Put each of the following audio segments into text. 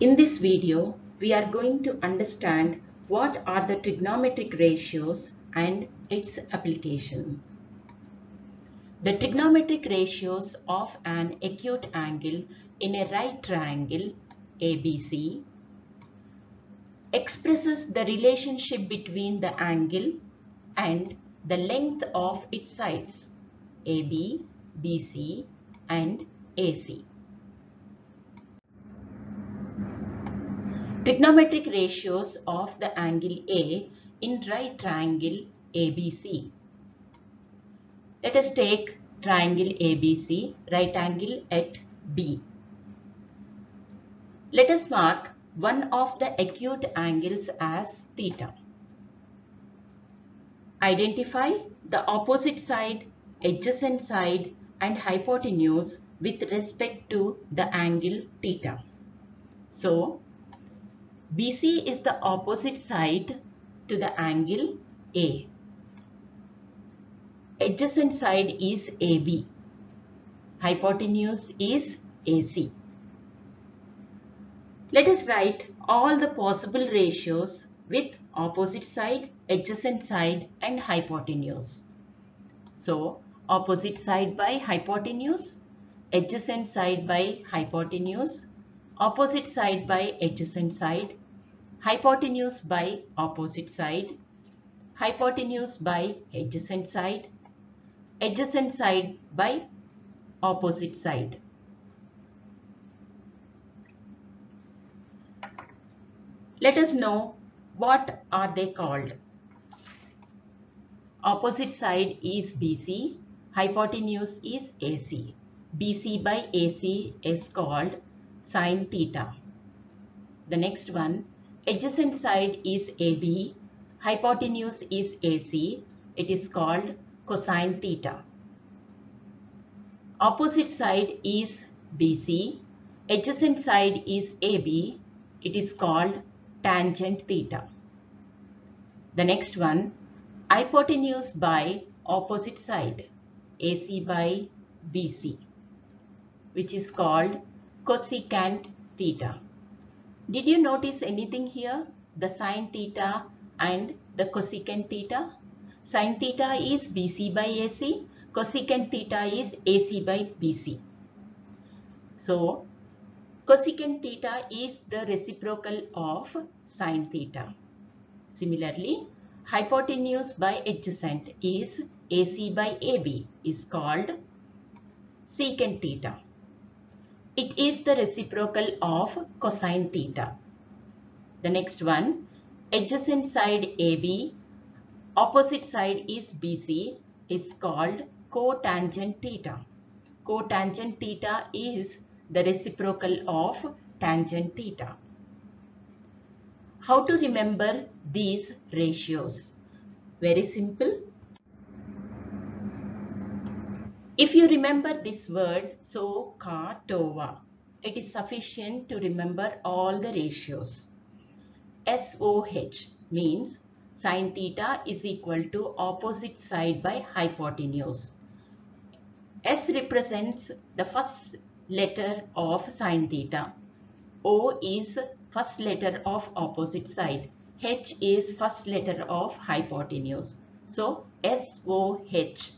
In this video, we are going to understand what are the trigonometric ratios and its applications. The trigonometric ratios of an acute angle in a right triangle ABC expresses the relationship between the angle and the length of its sides AB, BC and AC. Trigonometric ratios of the angle A in right triangle ABC. Let us take triangle ABC, right angle at B. Let us mark one of the acute angles as theta. Identify the opposite side, adjacent side and hypotenuse with respect to the angle theta. So, BC is the opposite side to the angle A. Adjacent side is AB. Hypotenuse is AC. Let us write all the possible ratios with opposite side, adjacent side and hypotenuse. So, opposite side by hypotenuse, adjacent side by hypotenuse, opposite side by adjacent side, hypotenuse by opposite side, hypotenuse by adjacent side by opposite side. Let us know what are they called. Opposite side is BC, hypotenuse is AC. BC by AC is called sine theta. The next one, adjacent side is AB, hypotenuse is AC, it is called cosine theta. Opposite side is BC, adjacent side is AB, it is called tangent theta. The next one, hypotenuse by opposite side, AC by BC, which is called cosecant theta. Did you notice anything here? The sine theta and the cosecant theta? Sine theta is BC by AC, cosecant theta is AC by BC. So, cosecant theta is the reciprocal of sine theta. Similarly, hypotenuse by adjacent is AC by AB is called secant theta. It is the reciprocal of cosine theta. The next one, adjacent side AB, opposite side is BC, is called cotangent theta. Cotangent theta is the reciprocal of tangent theta. How to remember these ratios? Very simple. If you remember this word SOHCAHTOA, it is sufficient to remember all the ratios. SOH means sine theta is equal to opposite side by hypotenuse. S represents the first letter of sine theta. O is first letter of opposite side. H is first letter of hypotenuse. So SOH.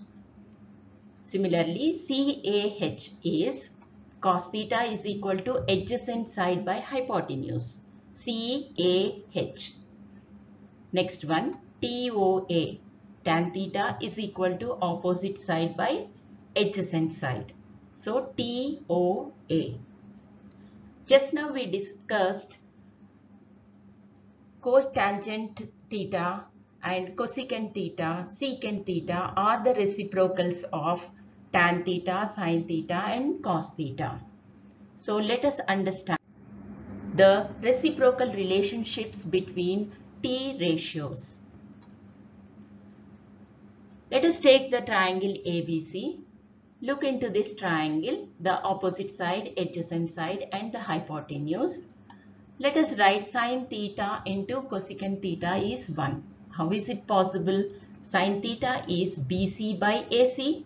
Similarly, CAH is cos theta is equal to adjacent side by hypotenuse. CAH. Next one, TOA. Tan theta is equal to opposite side by adjacent side. So TOA. Just now we discussed cotangent theta and cosecant theta, secant theta are the reciprocals of tan theta, sine theta and cos theta. So let us understand the reciprocal relationships between T ratios. Let us take the triangle ABC. Look into this triangle, the opposite side, adjacent side and the hypotenuse. Let us write sine theta into cosecant theta is 1. How is it possible? Sine theta is BC by AC.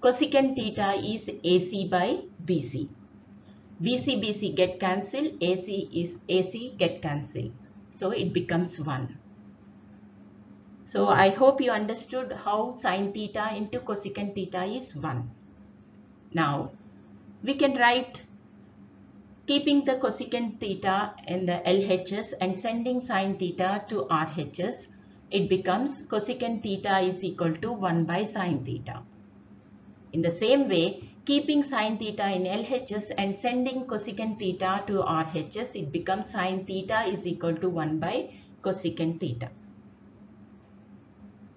Cosecant theta is AC by BC. BC get cancelled, AC get cancelled. So it becomes 1. So I hope you understood how sine theta into cosecant theta is 1. Now we can write, keeping the cosecant theta in the LHS and sending sine theta to RHS, it becomes cosecant theta is equal to 1 by sine theta. In the same way, keeping sine theta in LHS and sending cosecant theta to RHS, it becomes sine theta is equal to 1 by cosecant theta.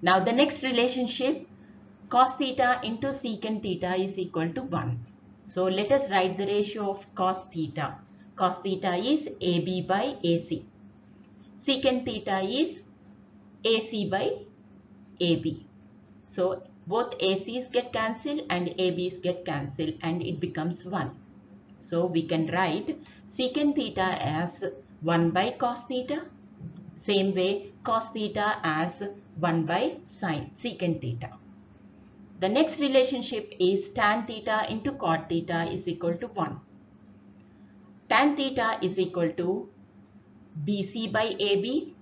Now the next relationship, cos theta into secant theta is equal to 1. So let us write the ratio of cos theta. Cos theta is AB by AC. Secant theta is AC by AB. So both AC's get cancelled and AB's get cancelled and it becomes 1. So we can write secant theta as 1 by cos theta. Same way cos theta as 1 by secant theta. The next relationship is tan theta into cot theta is equal to 1. Tan theta is equal to BC by AB.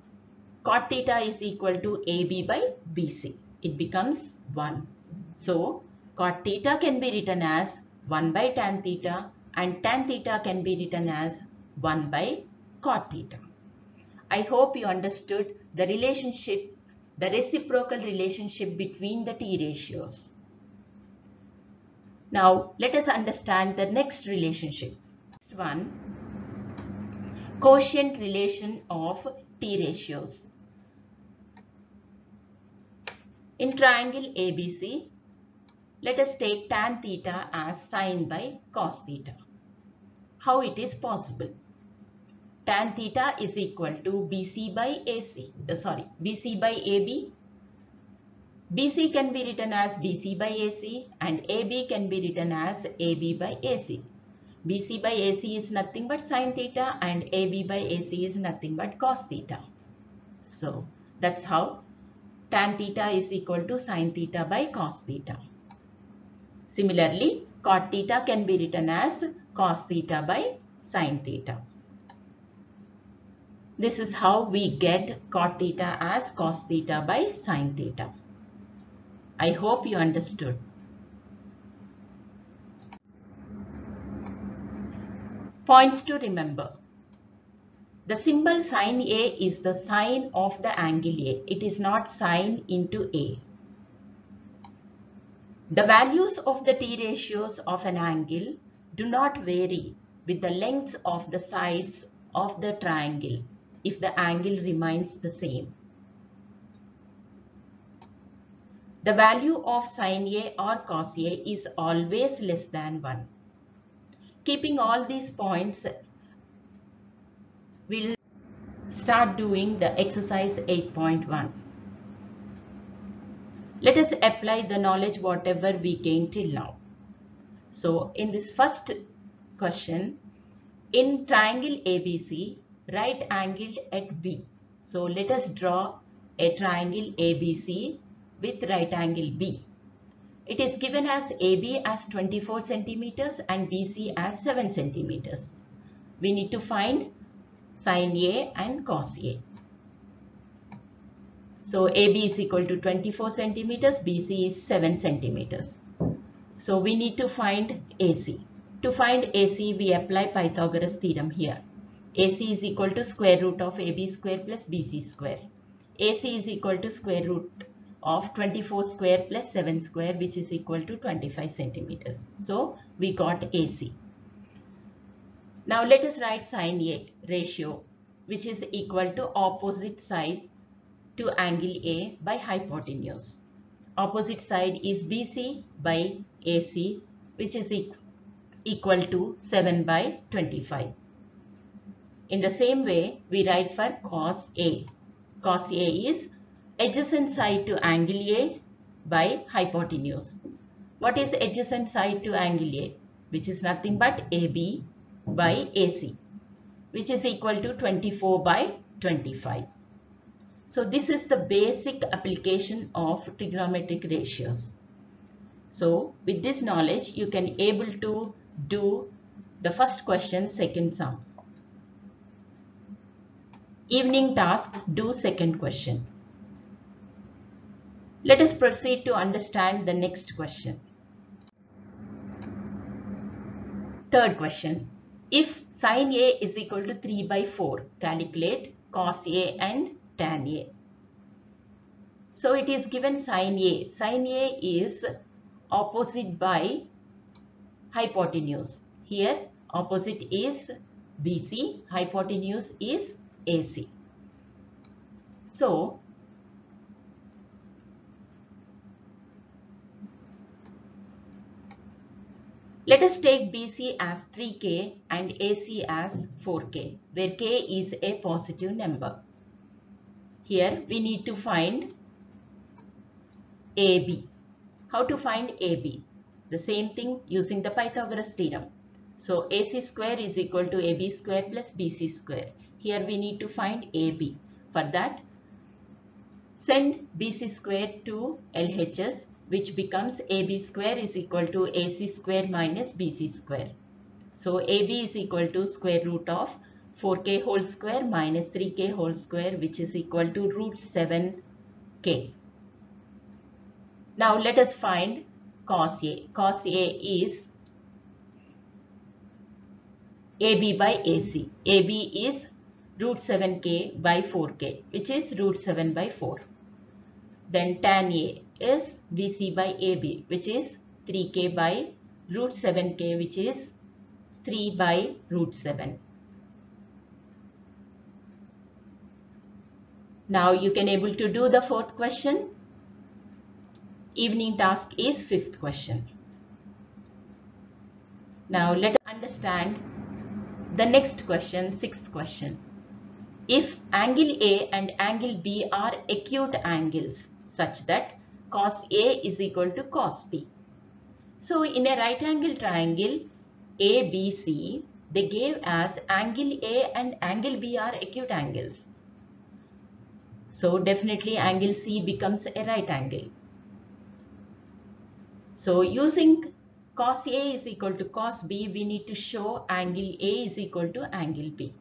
Cot theta is equal to AB by BC. It becomes 1. So cot theta can be written as 1 by tan theta and tan theta can be written as 1 by cot theta. I hope you understood the relationship, the reciprocal relationship between the T ratios. Now let us understand the next relationship. Next one, quotient relation of T ratios. In triangle ABC, let us take tan theta as sine by cos theta. How it is possible? Tan theta is equal to BC by BC by AB. BC can be written as BC by AC and AB can be written as AB by AC. BC by AC is nothing but sine theta and AB by AC is nothing but cos theta. So that's how tan theta is equal to sine theta by cos theta. Similarly, cot theta can be written as cos theta by sine theta. This is how we get cot theta as cos theta by sine theta. I hope you understood. Points to remember. The symbol sin A is the sine of the angle A. It is not sine into A. The values of the T ratios of an angle do not vary with the lengths of the sides of the triangle if the angle remains the same. The value of sin A or cos A is always less than 1. Keeping all these points, we'll start doing the exercise 8.1. Let us apply the knowledge whatever we gained till now. So in this first question, in triangle ABC, right angled at B. So let us draw a triangle ABC with right angle B. It is given as AB as 24 centimeters and BC as 7 centimeters. We need to find sin A and cos A. So AB is equal to 24 centimeters, BC is 7 centimeters. So we need to find AC. To find AC, we apply Pythagoras theorem here. AC is equal to square root of AB square plus BC square. AC is equal to square root of 24 square plus 7 square, which is equal to 25 centimeters. So we got AC. Now let us write sin A ratio, which is equal to opposite side to angle A by hypotenuse. Opposite side is BC by AC, which is equal to 7 by 25. In the same way, we write for cos A. Cos A is adjacent side to angle A by hypotenuse. What is adjacent side to angle A? Which is nothing but AB by AC, which is equal to 24 by 25. So this is the basic application of trigonometric ratios. So with this knowledge, you can able to do the first question, second sum. Evening task, do second question. Let us proceed to understand the next question. Third question. If sin A is equal to 3 by 4, calculate cos A and tan A. So it is given sin A. Sin A is opposite by hypotenuse. Here opposite is BC, hypotenuse is AC. So let us take BC as 3K and AC as 4K, where K is a positive number. Here we need to find AB. How to find AB? The same thing using the Pythagoras theorem. So AC square is equal to AB square plus BC square. Here we need to find AB. For that, send BC square to LHS, which becomes AB square is equal to AC square minus BC square. So AB is equal to square root of 4K whole square minus 3K whole square, which is equal to root 7K. Now let us find cos A. Cos A is AB by AC. AB is root 7K by 4K, which is root 7 by 4. Then tan A is BC by AB, which is 3K by root 7K, which is 3 by root 7. Now you can able to do the fourth question. Evening task is fifth question. Now let us understand the next question, sixth question. If angle A and angle B are acute angles such that cos A is equal to cos B. So in a right angle triangle ABC, they gave as angle A and angle B are acute angles. So definitely angle C becomes a right angle. So using cos A is equal to cos B, we need to show angle A is equal to angle B.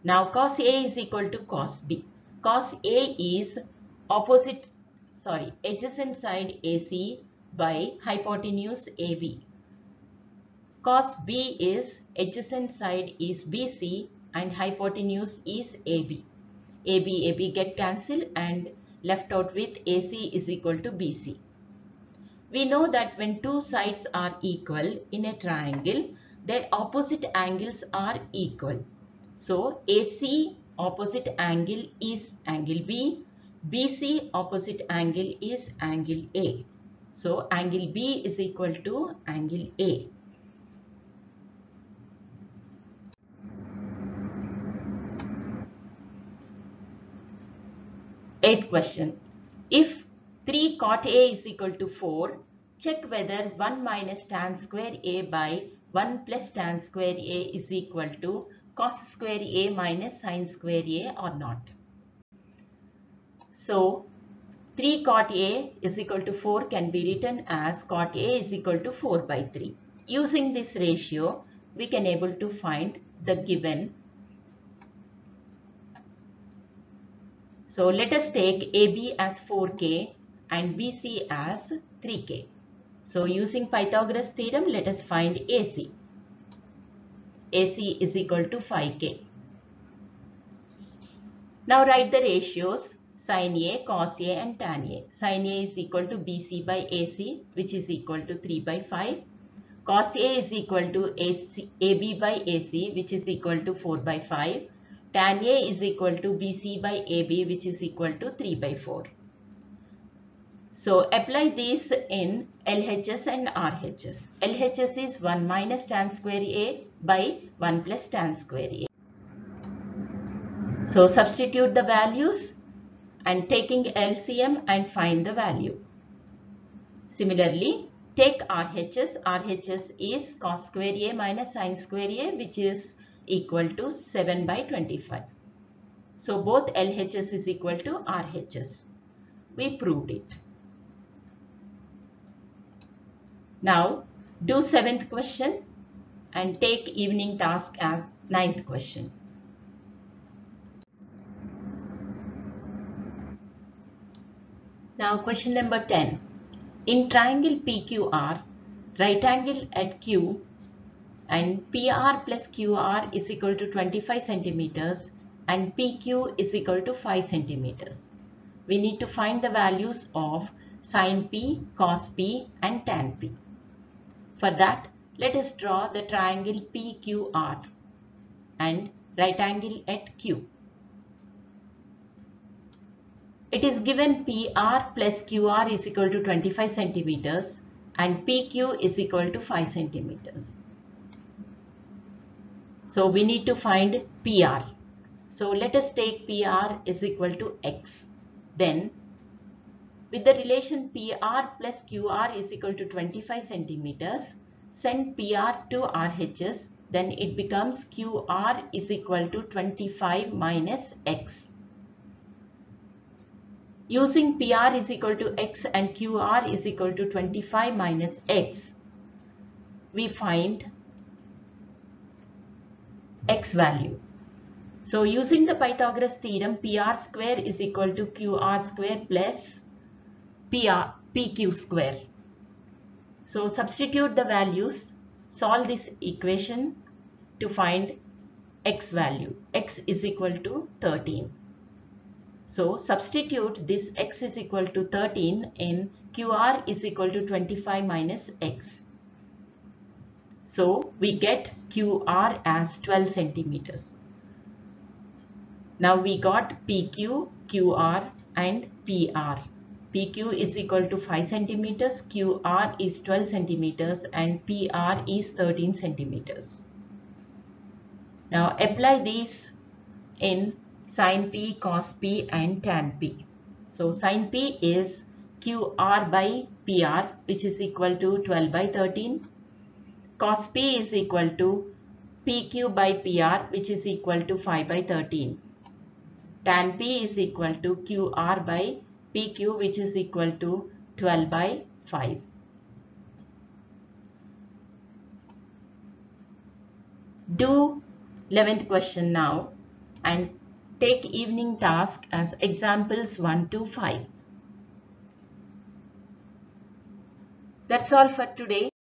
Now cos A is equal to cos B. Cos A is adjacent side AC by hypotenuse AB. Cos B is adjacent side is BC and hypotenuse is AB. AB get cancelled and left out with AC is equal to BC. We know that when two sides are equal in a triangle, their opposite angles are equal. So AC opposite angle is angle B, BC opposite angle is angle A. So angle B is equal to angle A. Eighth question. If 3 cot A is equal to 4, check whether 1 minus tan square A by 1 plus tan square A is equal to cos square A minus sin square A or not. So 3 cot A is equal to 4 can be written as cot A is equal to 4 by 3. Using this ratio, we can able to find the given. So let us take AB as 4K and BC as 3K. So using Pythagoras theorem, let us find AC. AC is equal to 5K. Now write the ratios sin A, cos A and tan A. Sin A is equal to BC by AC, which is equal to 3 by 5. Cos A is equal to AB by AC, which is equal to 4 by 5. Tan A is equal to BC by AB, which is equal to 3 by 4. So apply these in LHS and RHS. LHS is 1 minus tan square A by 1 plus tan square A. So substitute the values and taking LCM and find the value. Similarly, take RHS. RHS is cos square A minus sin square A, which is equal to 7 by 25. So both LHS is equal to RHS. We proved it. Now do 7th question and take evening task as 9th question. Now question number 10. In triangle PQR, right angle at Q and PR plus QR is equal to 25 centimeters and PQ is equal to 5 centimeters. We need to find the values of sin P, cos P and tan P. For that, let us draw the triangle PQR and right angle at Q. It is given PR plus QR is equal to 25 centimeters and PQ is equal to 5 centimeters. So we need to find PR. So let us take PR is equal to X. Then with the relation PR plus QR is equal to 25 centimeters, send PR to RHS, then it becomes QR is equal to 25 minus X. Using PR is equal to X and QR is equal to 25 minus X, we find X value. So using the Pythagoras theorem, PR square is equal to QR square plus PQ square. So substitute the values, solve this equation to find X value. X is equal to 13. So substitute this X is equal to 13 in QR is equal to 25 minus X. So we get QR as 12 centimeters. Now we got PQ, QR and PR. PQ is equal to 5 centimeters, QR is 12 centimeters and PR is 13 centimeters. Now apply these in sin P, cos P and tan P. So sin P is QR by PR, which is equal to 12 by 13. Cos P is equal to PQ by PR, which is equal to 5 by 13. Tan P is equal to QR by PQ, which is equal to 12 by 5. Do 11th question now and take evening task as examples 1 to 5. That's all for today.